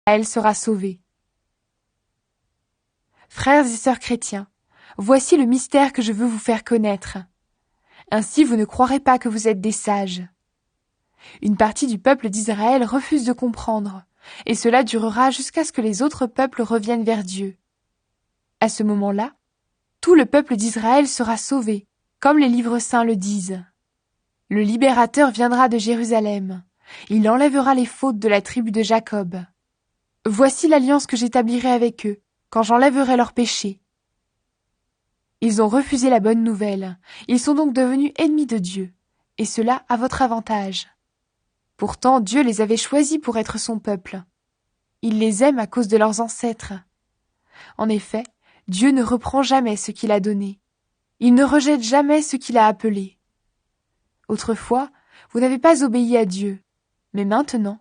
elle sera sauvée. Frères et sœurs chrétiens, voici le mystère que je veux vous faire connaître. Ainsi vous ne croirez pas que vous êtes des sages. Une partie du peuple d'Israël refuse de comprendre, et cela durera jusqu'à ce que les autres peuples reviennent vers Dieu. À ce moment-là, tout le peuple d'Israël sera sauvé, comme les livres saints le disent. Le libérateur viendra de Jérusalem. Il enlèvera les fautes de la tribu de Jacob. Voici l'alliance que j'établirai avec eux, quand j'enlèverai leurs péchés. Ils ont refusé la bonne nouvelle. Ils sont donc devenus ennemis de Dieu, et cela à votre avantage. Pourtant, Dieu les avait choisis pour être son peuple. Il les aime à cause de leurs ancêtres. En effet, Dieu ne reprend jamais ce qu'il a donné. Il ne rejette jamais ce qu'il a appelé. Autrefois, vous n'avez pas obéi à Dieu, mais maintenant,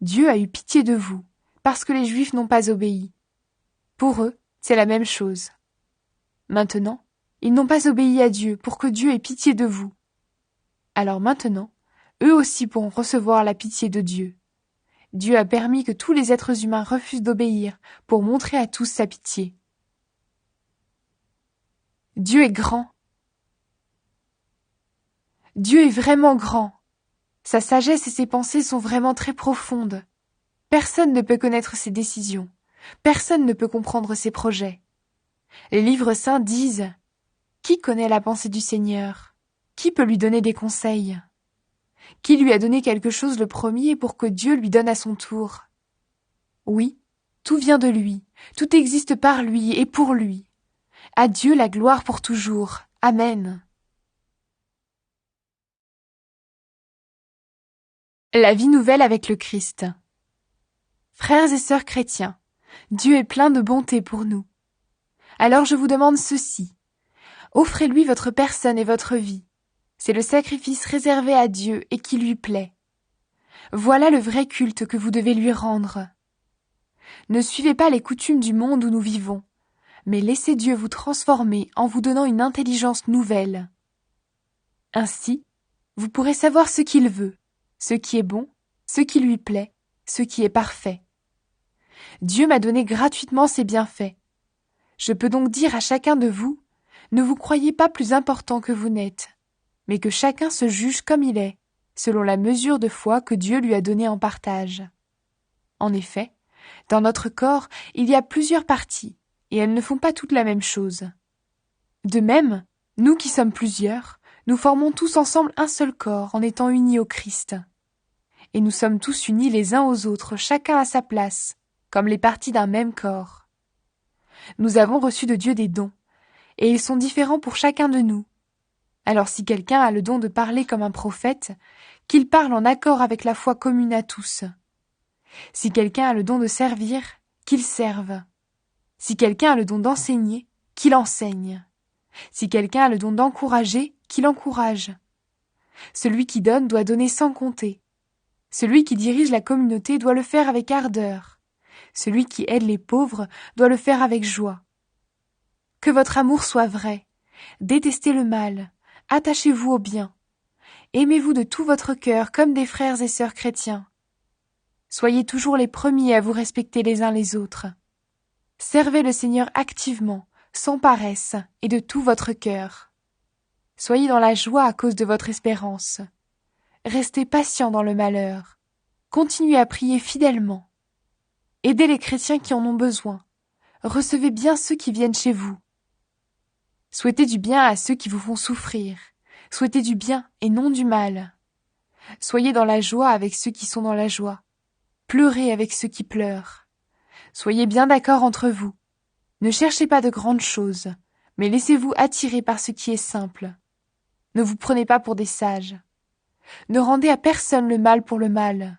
Dieu a eu pitié de vous, parce que les Juifs n'ont pas obéi. Pour eux, c'est la même chose. Maintenant, ils n'ont pas obéi à Dieu pour que Dieu ait pitié de vous. Alors maintenant, eux aussi pourront recevoir la pitié de Dieu. Dieu a permis que tous les êtres humains refusent d'obéir pour montrer à tous sa pitié. Dieu est grand. Dieu est vraiment grand. Sa sagesse et ses pensées sont vraiment très profondes. Personne ne peut connaître ses décisions. Personne ne peut comprendre ses projets. Les livres saints disent « Qui connaît la pensée du Seigneur? Qui peut lui donner des conseils? Qui lui a donné quelque chose le premier pour que Dieu lui donne à son tour? Oui, tout vient de lui, tout existe par lui et pour lui. À Dieu la gloire pour toujours. Amen. » La vie nouvelle avec le Christ. Frères et sœurs chrétiens, Dieu est plein de bonté pour nous. Alors je vous demande ceci. Offrez-lui votre personne et votre vie. C'est le sacrifice réservé à Dieu et qui lui plaît. Voilà le vrai culte que vous devez lui rendre. Ne suivez pas les coutumes du monde où nous vivons, mais laissez Dieu vous transformer en vous donnant une intelligence nouvelle. Ainsi, vous pourrez savoir ce qu'il veut, ce qui est bon, ce qui lui plaît, ce qui est parfait. Dieu m'a donné gratuitement ses bienfaits. Je peux donc dire à chacun de vous, ne vous croyez pas plus important que vous n'êtes, mais que chacun se juge comme il est, selon la mesure de foi que Dieu lui a donnée en partage. En effet, dans notre corps, il y a plusieurs parties, et elles ne font pas toutes la même chose. De même, nous qui sommes plusieurs, nous formons tous ensemble un seul corps en étant unis au Christ. Et nous sommes tous unis les uns aux autres, chacun à sa place, comme les parties d'un même corps. Nous avons reçu de Dieu des dons, et ils sont différents pour chacun de nous. Alors si quelqu'un a le don de parler comme un prophète, qu'il parle en accord avec la foi commune à tous. Si quelqu'un a le don de servir, qu'il serve. Si quelqu'un a le don d'enseigner, qu'il enseigne. Si quelqu'un a le don d'encourager, qu'il encourage. Celui qui donne doit donner sans compter. Celui qui dirige la communauté doit le faire avec ardeur. Celui qui aide les pauvres doit le faire avec joie. Que votre amour soit vrai. Détestez le mal. Attachez-vous au bien. Aimez-vous de tout votre cœur comme des frères et sœurs chrétiens. Soyez toujours les premiers à vous respecter les uns les autres. Servez le Seigneur activement, sans paresse et de tout votre cœur. Soyez dans la joie à cause de votre espérance. Restez patient dans le malheur. Continuez à prier fidèlement. Aidez les chrétiens qui en ont besoin. Recevez bien ceux qui viennent chez vous. Souhaitez du bien à ceux qui vous font souffrir. Souhaitez du bien et non du mal. Soyez dans la joie avec ceux qui sont dans la joie. Pleurez avec ceux qui pleurent. Soyez bien d'accord entre vous. Ne cherchez pas de grandes choses, mais laissez-vous attirer par ce qui est simple. Ne vous prenez pas pour des sages. Ne rendez à personne le mal pour le mal.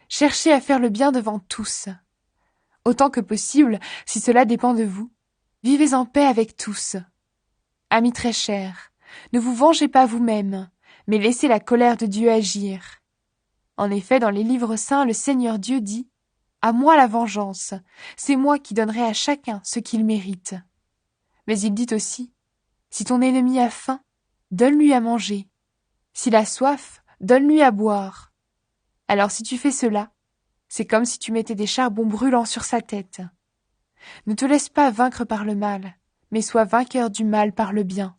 Cherchez à faire le bien devant tous. Autant que possible, si cela dépend de vous, vivez en paix avec tous. Amis très chers, ne vous vengez pas vous-même, mais laissez la colère de Dieu agir. En effet, dans les livres saints, le Seigneur Dieu dit « À moi la vengeance, c'est moi qui donnerai à chacun ce qu'il mérite. » Mais il dit aussi « Si ton ennemi a faim, donne-lui à manger. S'il a soif, donne-lui à boire. Alors si tu fais cela, C'est comme si tu mettais des charbons brûlants sur sa tête. Ne te laisse pas vaincre par le mal, mais sois vainqueur du mal par le bien.